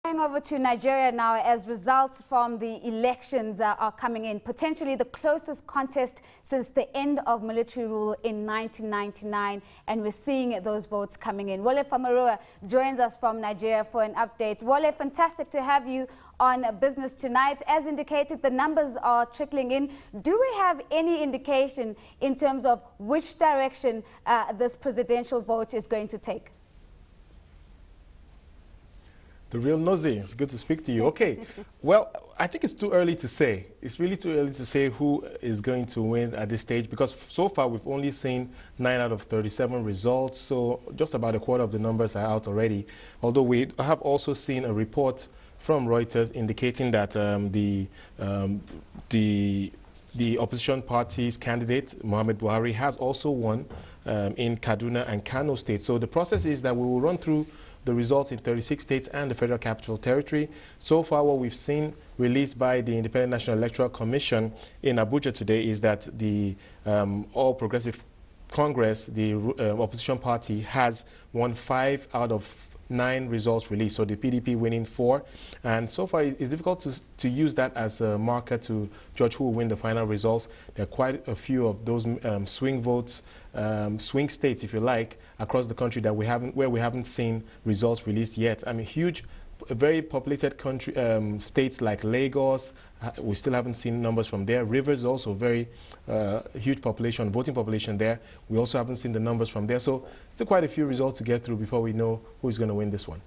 Going over to Nigeria now, as results from the elections are coming in, potentially the closest contest since the end of military rule in 1999, and we're seeing those votes coming in. Wole Famurewa joins us from Nigeria for an update. Wole, fantastic to have you on Business Tonight. As indicated, the numbers are trickling in. Do we have any indication in terms of which direction this presidential vote is going to take? The real nosy. It's good to speak to you. Okay. Well, I think it's too early to say. It's really too early to say who is going to win at this stage, because so far we've only seen 9 out of 37 results. So just about a quarter of the numbers are out already. Although we have also seen a report from Reuters indicating that the opposition party's candidate, Muhammad Buhari, has also won in Kaduna and Kano states. So the process is that we will run through the results in 36 states and the Federal Capital Territory. So far, what we've seen released by the Independent National Electoral Commission in Abuja today is that the All Progressive Congress, the opposition party, has won 5 out of 9 results released, so the PDP winning 4. And so far, it's difficult to use that as a marker to judge who will win the final results. There are quite a few of those swing votes, swing states, if you like, across the country that where we haven't seen results released yet. I mean, very populated country states like Lagos, we still haven't seen numbers from there. Rivers also very huge population, voting population there. We also haven't seen the numbers from there. So still quite a few results to get through before we know who's going to win this one.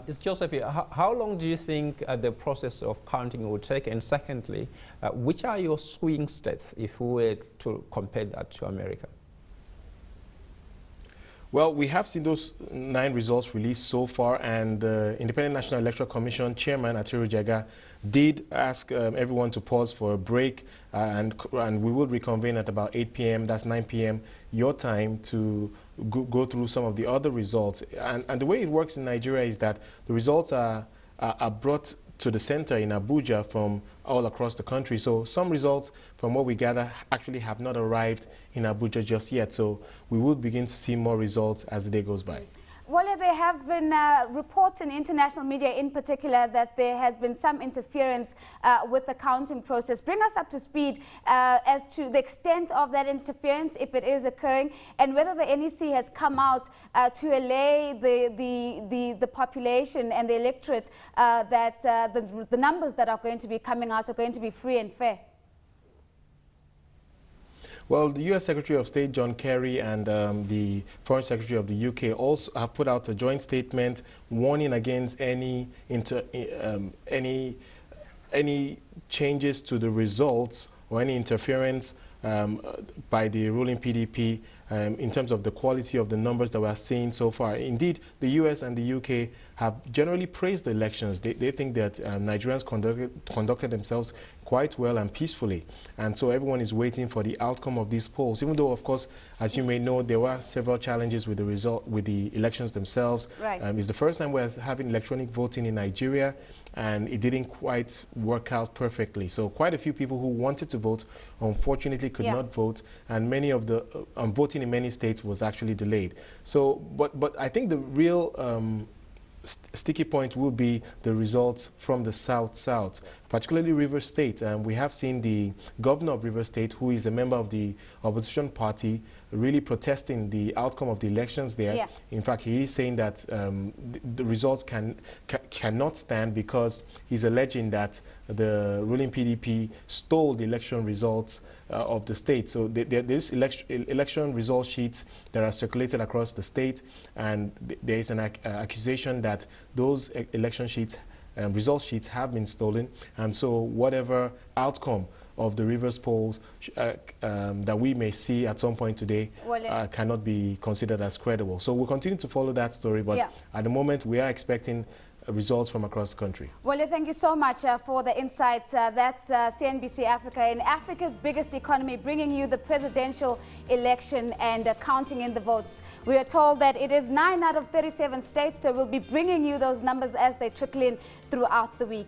It's Joseph here. How long do you think the process of counting will take? And secondly, which are your swing states if we were to compare that to America? Well, we have seen those 9 results released so far, and the Independent National Electoral Commission Chairman Atiru Jega did ask everyone to pause for a break, and we will reconvene at about 8 p.m. That's 9 p.m. your time to go through some of the other results. And the way it works in Nigeria is that the results are brought to the center in Abuja from all across the country. So some results, from what we gather, actually have not arrived in Abuja just yet. So we will begin to see more results as the day goes by. Well, there have been reports in international media in particular that there has been some interference with the counting process. Bring us up to speed as to the extent of that interference, if it is occurring, and whether the NEC has come out to allay the population and the electorate that the numbers that are going to be coming out are going to be free and fair. Well, the U.S. Secretary of State John Kerry and the Foreign Secretary of the UK also have put out a joint statement warning against any changes to the results or any interference by the ruling PDP in terms of the quality of the numbers that we're seeing so far. Indeed, the US and the UK have generally praised the elections. They think that Nigerians conducted themselves quite well and peacefully. And so everyone is waiting for the outcome of these polls, even though, of course, as you may know, there were several challenges with the elections themselves. Right. It's the first time we're having electronic voting in Nigeria, and it didn't quite work out perfectly. So quite a few people who wanted to vote, unfortunately, could not vote, and many of the voting in many states was actually delayed. So, but I think the real sticky point will be the results from the South, particularly Rivers State. We have seen the governor of Rivers State, who is a member of the opposition party, really protesting the outcome of the elections there. Yeah. In fact, he is saying that the results cannot stand because he's alleging that the ruling PDP stole the election results of the state. So there's election result sheets that are circulated across the state, and there is an accusation that those election sheets and result sheets have been stolen, and so whatever outcome of the Rivers polls that we may see at some point today cannot be considered as credible. So we'll continue to follow that story, but at the moment we are expecting results from across the country. Well, thank you so much for the insight. That's CNBC Africa, in Africa's biggest economy, bringing you the presidential election and counting in the votes. We are told that it is 9 out of 37 states, so we'll be bringing you those numbers as they trickle in throughout the week.